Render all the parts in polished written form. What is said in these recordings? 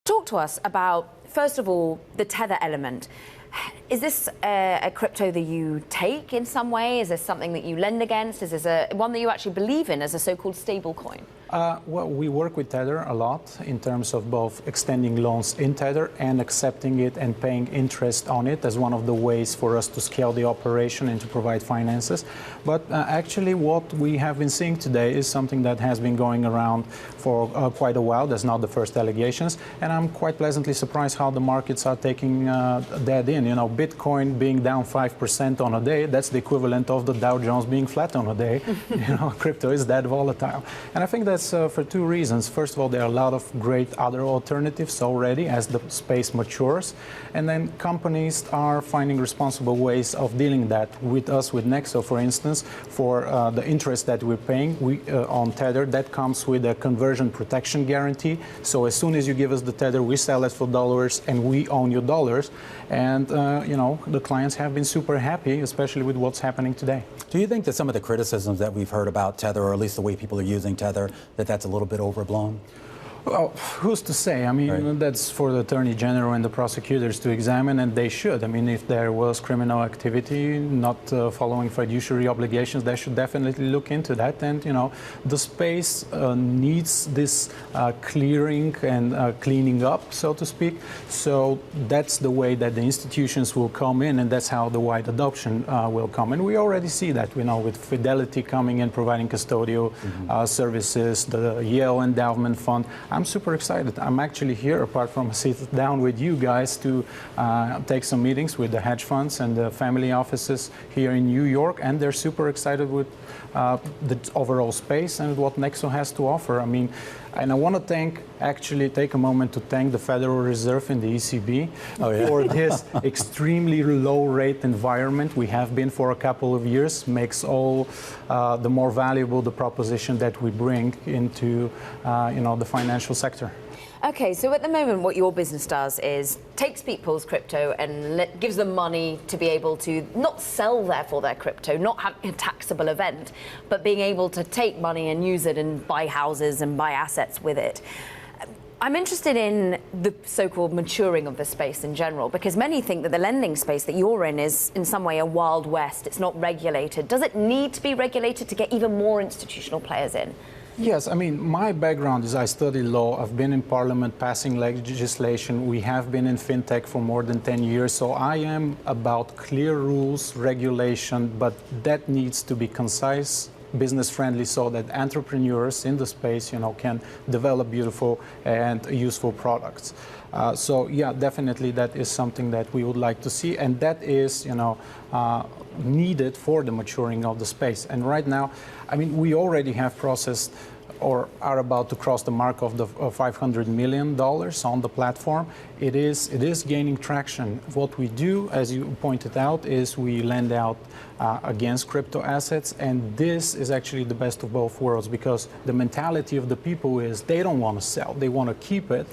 Talk to us about, first of all, the Tether element. Is this a crypto that you take in some way? Is this something that you lend against? Is this one that you actually believe in as a so-called stable coin? Well, we work with Tether a lot in terms of both extending loans in Tether and accepting it and paying interest on it as one of the ways for us to scale the operation and to provide finances. But actually what we have been seeing today is something that has been going around for quite a while. That's not the first allegations. And I'm quite pleasantly surprised how the markets are taking that in. You know, Bitcoin being down 5% on a day, that's the equivalent of the Dow Jones being flat on a day. You know, crypto is that volatile. And I think that's for two reasons. First of all, there are a lot of great other alternatives already as the space matures. And then companies are finding responsible ways of dealing that with us, with Nexo, for instance, for the interest that we're paying on Tether. That comes with a conversion protection guarantee. So as soon as you give us the Tether, we sell it for dollars and we own your dollars. And, you know, the clients have been super happy, especially with what's happening today. Do you think that some of the criticisms that we've heard about Tether, or at least the way people are using Tether, that's a little bit overblown? Well, who's to say? I mean, right. That's for the Attorney General and the prosecutors to examine, and they should. I mean, if there was criminal activity, not following fiduciary obligations, they should definitely look into that. And, you know, the space needs this clearing and cleaning up, so to speak. So that's the way that the institutions will come in, and that's how the wide adoption will come. And we already see that, you know, with Fidelity coming in, providing custodial services, the Yale Endowment Fund. I'm super excited. I'm actually here, apart from sit down with you guys, to take some meetings with the hedge funds and the family offices here in New York, and they're super excited with the overall space and what Nexo has to offer. I mean, and I want to take a moment to thank the Federal Reserve and the ECB for this extremely low rate environment we have been for a couple of years. Makes all the more valuable the proposition that we bring into you know, the financial sector. Okay, so at the moment what your business does is takes people's crypto and gives them money to be able to not sell therefore their crypto, not have a taxable event, but being able to take money and use it and buy houses and buy assets with it. I'm interested in the so-called maturing of the space in general, because many think that the lending space that you're in is in some way a wild west. It's not regulated. Does it need to be regulated to get even more institutional players in? Yes, I mean, my background is I studied law. I've been in Parliament passing legislation. We have been in fintech for more than 10 years. So I am about clear rules, regulation, but that needs to be concise, business friendly, so that entrepreneurs in the space, you know, can develop beautiful and useful products. So yeah, definitely that is something that we would like to see, and that is, you know, needed for the maturing of the space. And right now, I mean, we already have processed or are about to cross the mark of the $500 million on the platform. It is gaining traction. What we do, as you pointed out, is we lend out against crypto assets, and this is actually the best of both worlds, because the mentality of the people is they don't want to sell, they want to keep it,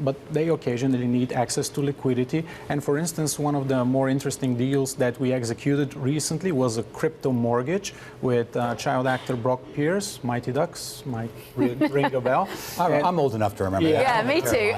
but they occasionally need access to liquidity. And for instance, one of the more interesting deals that we executed recently was a crypto mortgage with child actor Brock Pierce. Mighty Ducks might ring a bell. I'm old enough to remember that. Yeah, me too.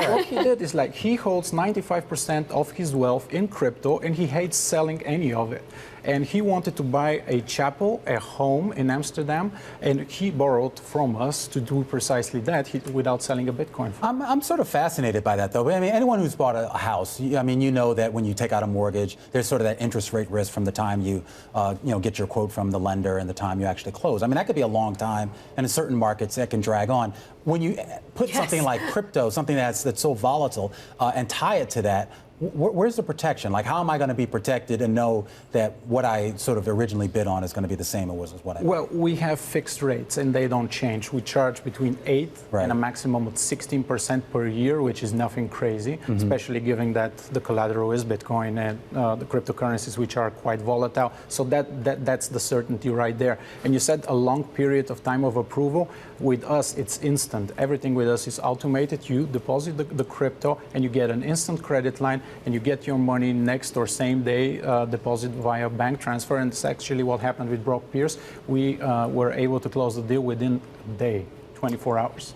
What he did is, like, he holds 95% of his wealth in crypto, and he hates selling any of it. And he wanted to buy a chapel, a home in Amsterdam, and he borrowed from us to do precisely that without selling a Bitcoin. I'm sort of fascinated by that, though. I mean, anyone who's bought a house, I mean, you know that when you take out a mortgage, there's sort of that interest rate risk from the time you, you know, get your quote from the lender and the time you actually close. I mean, that could be a long time, and in certain markets, that can drag on. When you put something like crypto, something that's so volatile, and tie it to that, where's the protection? Like, how am I going to be protected and know that what I sort of originally bid on is going to be the same as what I... Well, we have fixed rates, and they don't change. We charge between 8 and a maximum of 16% per year, which is nothing crazy, especially given that the collateral is Bitcoin and the cryptocurrencies, which are quite volatile. So that's the certainty right there. And you said a long period of time of approval. With us, it's instant. Everything with us is automated. You deposit the crypto, and you get an instant credit line, and you get your money next or same day deposit via bank transfer. And it's actually what happened with Brock Pierce. We were able to close the deal within a day, 24 hours.